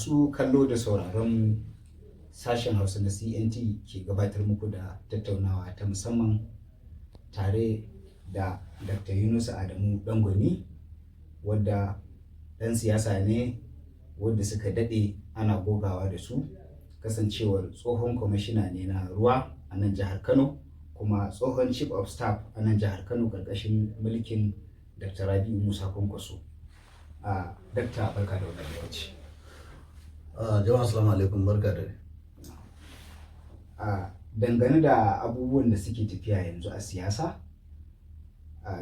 Masu kallo da sauraron sashen Hausa na CNT ke gabatar muku da tattaunawa ta musamman tare da Dr. Yunusa Adamu Dangwani, wadda ɗan siyasa ne wadda suka daɗe ana gogawa da su, kasancewar tsohon kwamishina ne na ruwa a nan jihar Kano, kuma tsohon chief of staff a nan jihar Kano ƙarƙashin mulkin Dr. Rabi'u Musa Kwankwaso. Dakta, barka da wannan lokaci. Jama'a assalamu alaikum, barka da dangane da abubuwan da suke tafiya yanzu a siyasa,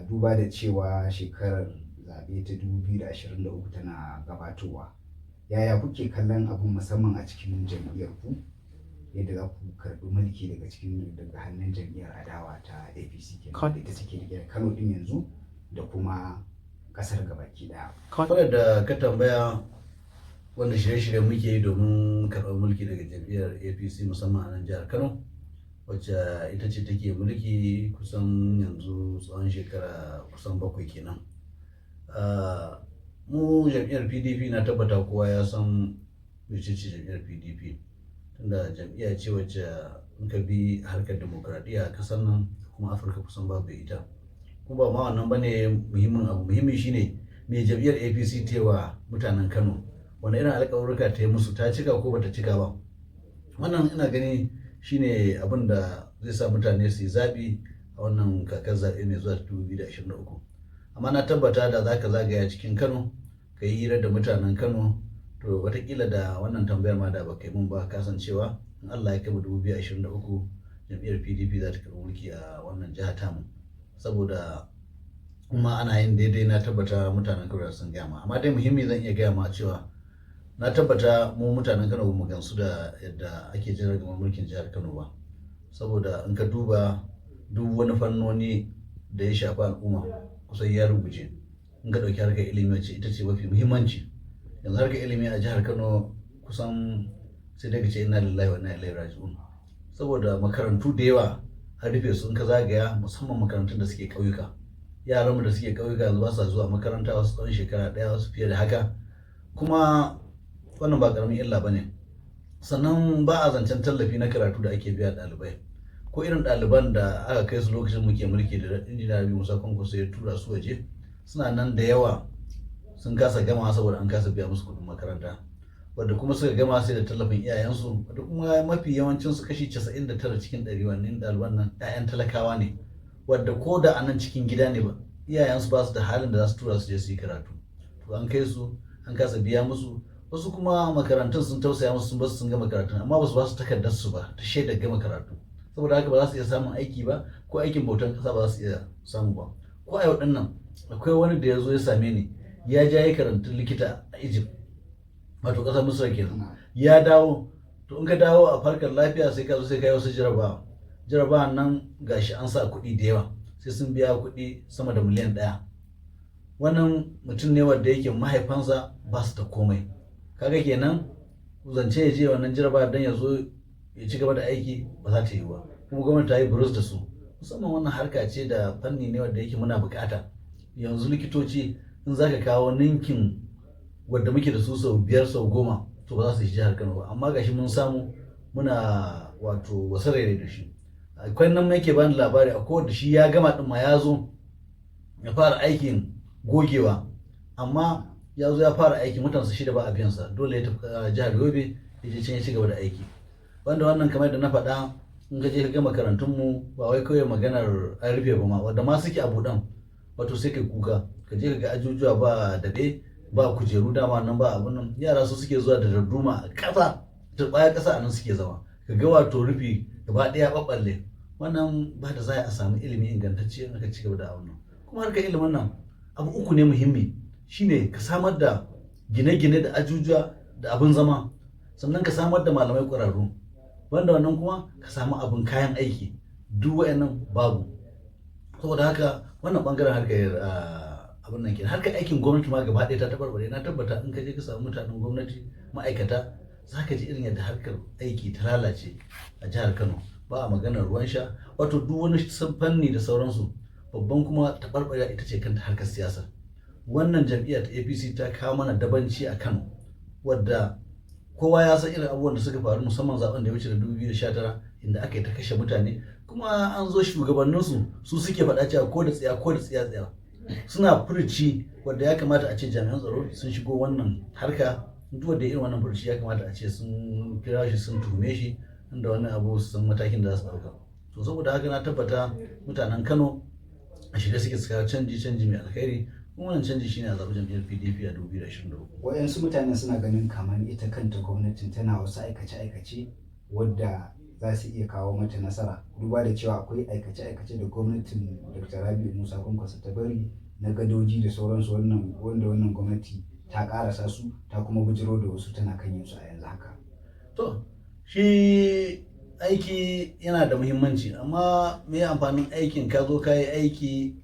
duba da cewa shekarar zaɓe ta 2023 tana gabatowa, yaya kuke kallon abun musamman a cikin jam'iyyar ku, yadda za ku karɓi mulki daga hannun jam'iyyar adawa ta APC kenan da ita take rike da Kano din yanzu da kuma ƙasar gabaki ɗaya? Kwanar da ka tambaya, wanda shirye-shirye muke yi domin karɓar mulki daga jam'iyyar APC musamman a nan jihar Kano, wacce ita ce take mulki kusan yanzu tsawon shekara kusan 7 kenan. Mu jam'iyyar PDP na tabbata kowa ya san mecece jam'iyyar PDP, tunda jam'iyya ce wacce in ka bi harkar demokradiyya a ƙasar nan kuma Afirka kusan babu ita. Kuma ba ma wannan bane muhimmin abu, muhimmi shine me jam'iyyar APC ta wa mutanen Kano, wani irin alƙawarruka ta yi musu, ta cika ko bata cika ba. Wannan ina gani shine abin da zai sa mutane su yi zaɓi a wannan kakar zaɓe mai zuwa 2023. Amma na tabbata da za ka zagaya cikin Kano ka yi hira da mutanen Kano, to watakila da wannan tambayar ma da baka yi mun ba, kasancewa in Allah ya kai mu 2023 jam'iyyar PDP za ta karɓi mulki a wannan jiha tamu. Saboda kuma ana yin daidai, na tabbata mutanen Kano sun gama. Amma dai muhimmi zan iya gaya ma cewa na tabbata mu mutanen Kano mu gansu da yadda ake jirar gamar mulkin jihar Kano ba. Saboda in ka duba duk wani fannoni da ya shafi al'umma kusan ya ruguje. In ka ɗauki harkar ilimi wacce ita ce mafi muhimmanci, yanzu harkar ilimi a jihar Kano kusan sai daga ce inna lillahi wa inna ilaihi raji'un. Saboda makarantu da yawa an rufe su, in ka zagaya musamman makarantun da suke ƙauyuka, yaranmu da suke ƙauyuka yanzu ba sa zuwa makaranta, wasu tsawon shekara ɗaya, wasu fiye da haka. Kuma wannan ba ƙaramin illa ba ne. Sannan ba a zancen tallafi na karatu da ake biya ɗalibai, ko irin ɗaliban da aka kai su lokacin muke mulki da injiniya Rabi'u Musa Kwankwaso ya tura su waje, suna nan da yawa sun kasa gama saboda an kasa biya musu kuɗin makaranta, wadda kuma suka gama sai da tallafin iyayensu, wadda kuma mafi yawancin su kashi 99 cikin 100 wannan ɗaliban nan 'ya'yan talakawa ne, wadda ko da a nan cikin gida ne ba iyayensu ba su da halin da za su tura su je su yi karatu, to an kai su an kasa biya musu. Wasu kuma makarantun sun tausaya musu, sun basu sun gama karatun, amma ba su ba su takardar su ba ta shaidar gama karatu, saboda haka ba za su iya samun aiki ba, ko aikin bautan ƙasa ba za su iya samu ba. Ko a yau ɗin nan akwai wani da ya zo ya same ni, ya ja yi karantun likita a Egypt, wato ƙasar Misra kenan, ya dawo. To in ka dawo a farkar lafiya sai ka zo sai ka yi wasu jarabawa nan gashi an sa kuɗi da yawa, sai sun biya kuɗi sama da miliyan 1. Wannan mutum ne wanda yake mahaifansa ba su da komai, kaga kenan zance ya je wannan jarabawa dan ya zo ya ci gaba da aiki ba za ta yi ba, kuma gwamnati ta yi burus da su. Musamman wannan harka ce da fanni ne wanda yake muna bukata. Yanzu likitoci in za ka kawo ninkin wadda muke da su sau 5 sau 10, to ba za su yi jihar Kano ba, amma gashi mun samu muna wato wasarere da shi. Akwai nan yake bani labari, a kowanne shi ya gama din ma ya zo ya fara aikin gogewa, amma ya zo ya fara aiki mutansa 6 ba a biyansa, dole ya tafi jihar Yobe ya je can ya ci gaba da aiki. Wanda wannan kamar da na faɗa, in ka je ka ga makarantunmu ba wai kawai maganar an rufe ba ma, wanda ma suke a buɗan, wato sai kai kuka, ka je ka ga ajujuwa ba daɓe ba kujeru, dama nan ba abun nan, yara su suke zuwa da darduma a ƙasa, turɓaya ƙasa a nan suke zama, ka ga wato rufi gaba ɗaya ɓaɓɓalle. Wannan ba da za a samu ilimi ingantacce in aka ci gaba da wannan. Kuma harkar ilimin nan abu 3 ne muhimmi, shine ka samar da gine-gine da ajujuwa da abin zama, sannan ka samar da malamai ƙwararru, wanda wannan kuma ka samu abin kayan aiki, duk wayannan babu. Saboda haka wannan bangaren harkar abin nan kenan. Harkar aikin gwamnati ma gaba ɗaya ta tabarbare. Na tabbata in ka je ka samu mutanen gwamnati ma'aikata, za ka ji irin yadda harkar aiki ta lalace a jihar Kano. Ba a maganar ruwan sha, wato duk wani fanni da sauransu. Babban kuma taɓarɓarewa ita ce kanta harkar siyasa. Wannan jam'iyyar ta APC ta kawo mana dabanci a Kano, wadda kowa ya san irin abubuwan da suka faru musamman zaben da ya wuce da 2019 inda aka yi ta kashe mutane, kuma an zo shugabanninsu su suke faɗa cewa ko da tsiya suna furuci wanda ya kamata a ce jami'an tsaro sun shigo wannan harka. Duk wanda irin wannan furuci ya kamata a ce sun kira shi sun tuhume shi inda wannan abu su san matakin da za su ɗauka. To saboda haka na tabbata mutanen Kano a shirye suke suka canji mai alkhairi, kuma wannan canji shine a zaɓi jam'iyyar PDP a 2023. Waɗansu mutane suna ganin kamar ita kanta gwamnatin tana wasu aikace-aikace wadda za su iya kawo mata nasara, duba da cewa akwai aikace-aikace da gwamnatin Dr. Rabi'u Musa Kwankwaso ta bari na gadoji da sauransu wanda wannan gwamnati ta karasa su ta kuma bujiro da wasu tana kan yin su a yanzu haka. To shi aiki yana da muhimmanci, amma me amfanin aikin ka zo ka yi aiki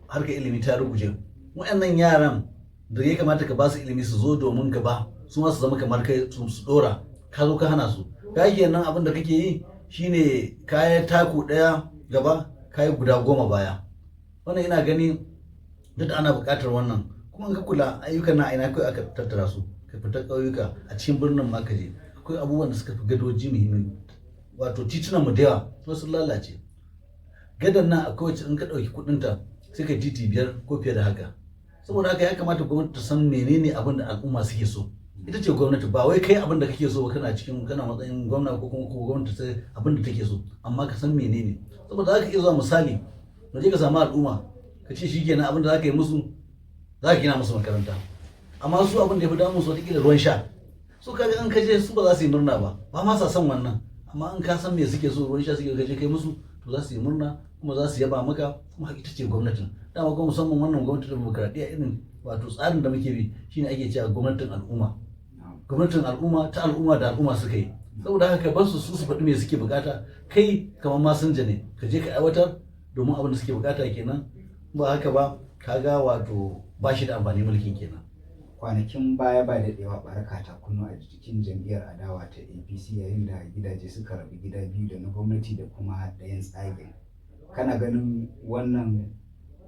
harkar ilimi ta ruguje. Waɗannan yaran da ya kamata ka ba su ilimi su zo domin gaba su ma su zama kamar kai su dora, ka zo ka hana su. Ka kenan abin da kake yi shine kayan taku ɗaya gaba kayi guda 10 baya. Wannan ina gani duk ana buƙatar wannan, kuma in ka kula ayyukan na ina kai aka tattara su, ka fita ƙauyuka a cikin birnin ma ka je akwai abubuwan da suka fi gadoji muhimmi. Wato titunan mu da yawa sun lalace. Gadan nan akwai wacce in ka ɗauki kuɗinta sai ka titi 5 ko fiye da haka. Saboda haka ya kamata gwamnati ta san menene abin da al'umma suke so. Ita ce gwamnati, ba wai kai abin da kake so kana matsayin gwamna ko kuma gwamnati sai abin da take so, amma ka san menene. Saboda haka iya zuwa misali ka je ka samu al'umma ka ce shi kenan abin da za ka yi musu za ka gina musu makaranta, amma su abin da ya fi damu su wataƙila ruwan sha. Su kaga in ka je su ba za su yi murna ba ma sa son wannan, amma in ka san me suke so ruwan sha suke ka je kai musu to za su yi murna kuma za su yaba maka, kuma ita ce gwamnatin. Dama kuma musamman wannan gwamnatin demokradiyya irin wato tsarin da muke bi shine ake cewa gwamnatin al'umma. Gwamnatin al'umma ta al'umma da al'umma suka yi. Saboda haka bar su faɗi me suke bukata, kai kamar masinja ne ka je ka aiwatar domin abin da suke bukata kenan. Ba haka ba kaga wato ba shi da amfani mulkin kenan. Kwanakin baya ba da ɗewa baraka ta kunnu a cikin jam'iyyar adawa ta APC yayin da gidaje suka rabu gida biyu, da na gwamnati da kuma ɗayan tsagen. Kana ganin wannan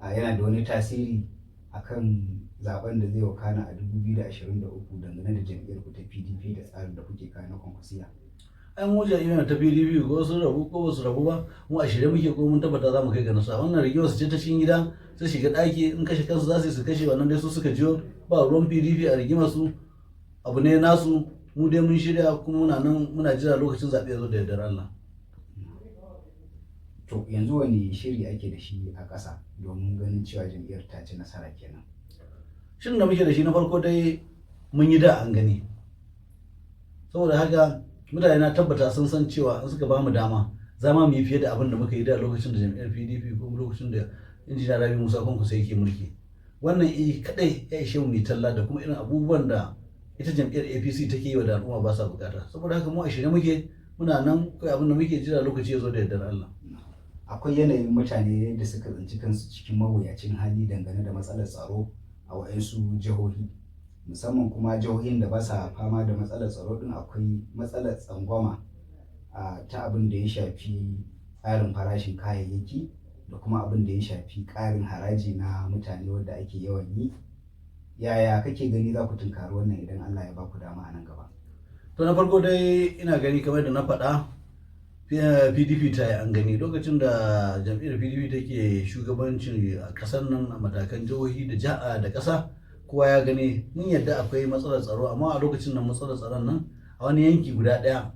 yana da wani tasiri akan zaben da zai wakana a 2023 dangane da jam'iyyar ku ta PDP da tsarin da kuke kawo na Kwankwasiya? An wuce yana ta PDP ko sun rabu ko ba su rabu ba, mu a shirye muke ko mun tabbata za mu kai ga nasara. Wannan rigimar su ce ta cikin gida, su shiga ɗaki in kashe kansu za su kashe, wannan dai su suka jiyo, ba ruwan PDP a rigimar su, abu ne nasu. Mu dai mun shirya kuma muna nan muna jira lokacin zaɓe ya zo da yardar Allah. To yanzu wani shiri ake da shi a ƙasa domin ganin cewa jam'iyyar ta ci nasara kenan? Shirin da muke da shi na farko dai mun yi da an gani, saboda haka mutane na tabbata sun san cewa in suka bamu dama za mu yi fiye da abin da muka yi da lokacin da jam'iyyar PDP ko lokacin da injiniya Rabi Musa Kwankwaso yake mulki. Wannan kadai ya ishe mu talla da kuma irin abubuwan da ita jam'iyyar APC take yi wa da al'umma ba sa bukata. Saboda haka mu a shirye muke, muna nan kai abin da muke jira lokaci ya zo da yardar Allah. Akwai yanayin mutane da suka tsinci kansu cikin mawuyacin hali dangane da matsalar tsaro a waɗansu jihohi, musamman kuma jihohin da ba sa fama da matsalar tsaro din. Akwai matsalar tsangwama ta abin da ya shafi tsarin farashin kayayyaki da kuma abin da ya shafi ƙarin haraji na mutane wanda ake yawan yi. Yaya kake gani za ku tunkari wannan idan Allah ya ba ku dama a nan gaba? To na farko dai ina gani kamar da na faɗa, PDP ta yi an gani lokacin da jam'iyyar PDP take shugabancin a ƙasar nan a matakan jihohi da ja'a da ƙasa. Kowa ya gani mun yadda akwai matsalar tsaro, amma a lokacin nan matsalar tsaron nan a wani yanki guda ɗaya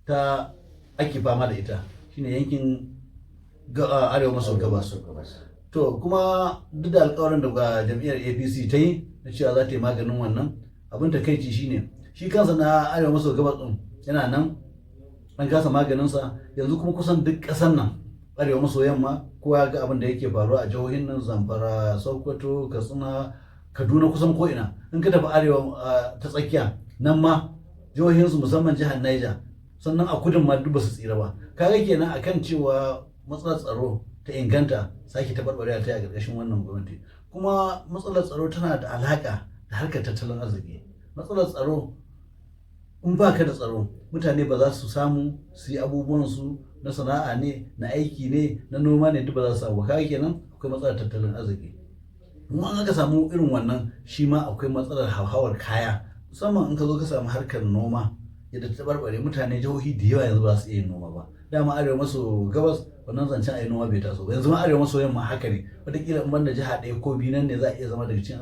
ta ake fama da ita, shine yankin arewa maso gabas. To kuma duk da alƙawarin da jam'iyyar APC ta yi na cewa za ta yi maganin wannan, abin takaici shine shi kansa na arewa maso gabas ɗin yana nan an kasa maganinsa. Yanzu kuma kusan duk ƙasar nan arewa maso yamma kowa ya ga abin da yake faruwa a jihohin nan, Zamfara, Sokoto, Katsina, Kaduna, kusan ko'ina. In ka tafi arewa ta tsakiya nan ma jihohinsu musamman jihar Niger, sannan a kudin ma duk ba su tsira ba. Kaga kenan akan cewa matsalar tsaro ta inganta sake taɓarɓarewa ta yi a ƙarƙashin wannan gwamnati. Kuma matsalar tsaro tana da alaƙa da harkar tattalin arziki. Matsalar tsaro, in ba ka da tsaro mutane ba za su samu su yi abubuwansu na sana'a ne, na aiki ne, na noma ne, duk ba za su samu. Kaga kenan akwai matsalar tattalin arziki. Kuma an aka samu irin wannan shi ma akwai matsalar hauhawar kaya, musamman in ka zo ka samu harkar noma yadda ta barbare mutane jihohi da yawa yanzu ba su iya yin noma ba. Dama arewa maso gabas wannan zancen ayi noma bai taso ba, yanzu ma arewa maso yamma haka ne. Wataƙila in banda jiha ɗaya ko biyu nan ne za a iya zama daga cikin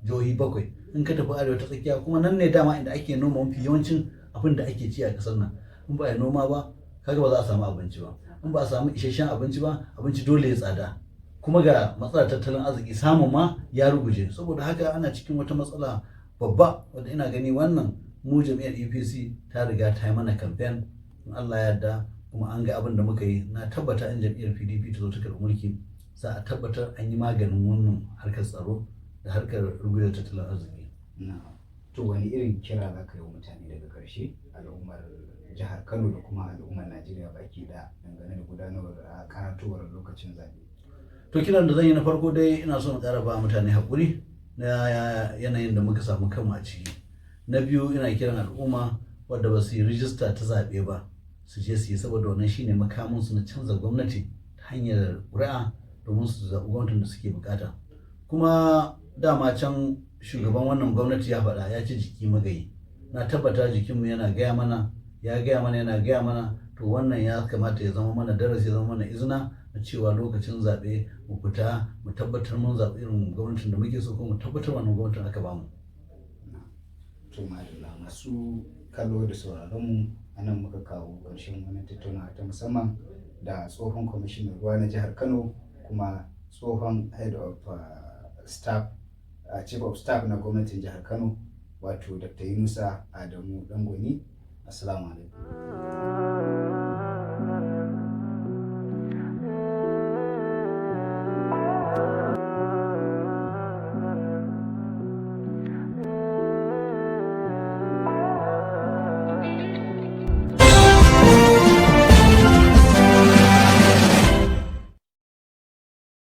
jihohi 7. In ka tafi arewa ta tsakiya kuma nan ne dama inda ake noma mafi yawancin abin da ake ci a ƙasar nan. In ba a yi noma ba kaga ba za a samu abinci ba, in ba a samu isasshen abinci ba abinci dole ya tsada, kuma ga matsalar tattalin arziki samun ma ya ruguje. Saboda haka ana cikin wata matsala babba wanda ina gani wannan mu jam'iyyar APC ta riga ta yi mana kamfen, in Allah ya yarda kuma an ga abin da muka yi. Na tabbata in jam'iyyar PDP ta zo ta karɓi mulki za a tabbatar an yi maganin wannan harkar tsaro da harkar ruguje tattalin arziki. To wani irin kira za ka yi wa mutane daga ƙarshe, al'ummar jihar Kano da kuma al'ummar Najeriya baki da dangane da gudanarwar karatowar lokacin zaɓe? To kiran da zan yi na farko dai ina so na ƙara ba mutane haƙuri na yanayin da muka samu kanmu a ciki. Na biyu ina kiran al'umma wadda ba su yi rijista ta zaɓe ba su je su yi, saboda wannan shine makaminsu na canza gwamnati ta hanyar ƙuri'a domin su zaɓi gwamnatin da suke bukata. Kuma dama can shugaban wannan gwamnati ya faɗa, ya ce jiki magayi. Na tabbata jikinmu yana gaya mana, yana gaya mana, to wannan ya kamata ya zama mana darasi, ya zama mana izina na cewa lokacin zaɓe mu fita mu tabbatar mun zaɓi irin gwamnatin da muke so, kuma mu tabbatar wannan gwamnatin aka bamu. To madalla, masu kallo da sauraron mu anan muka kawo ƙarshen wannan tattaunawa ta musamman da tsohon kwamishinan ruwa na jihar Kano kuma tsohon head of staff chief of staff na gwamnatin jihar Kano, wato Dr. Yunusa Adamu Dangwani. Assalamu alaikum.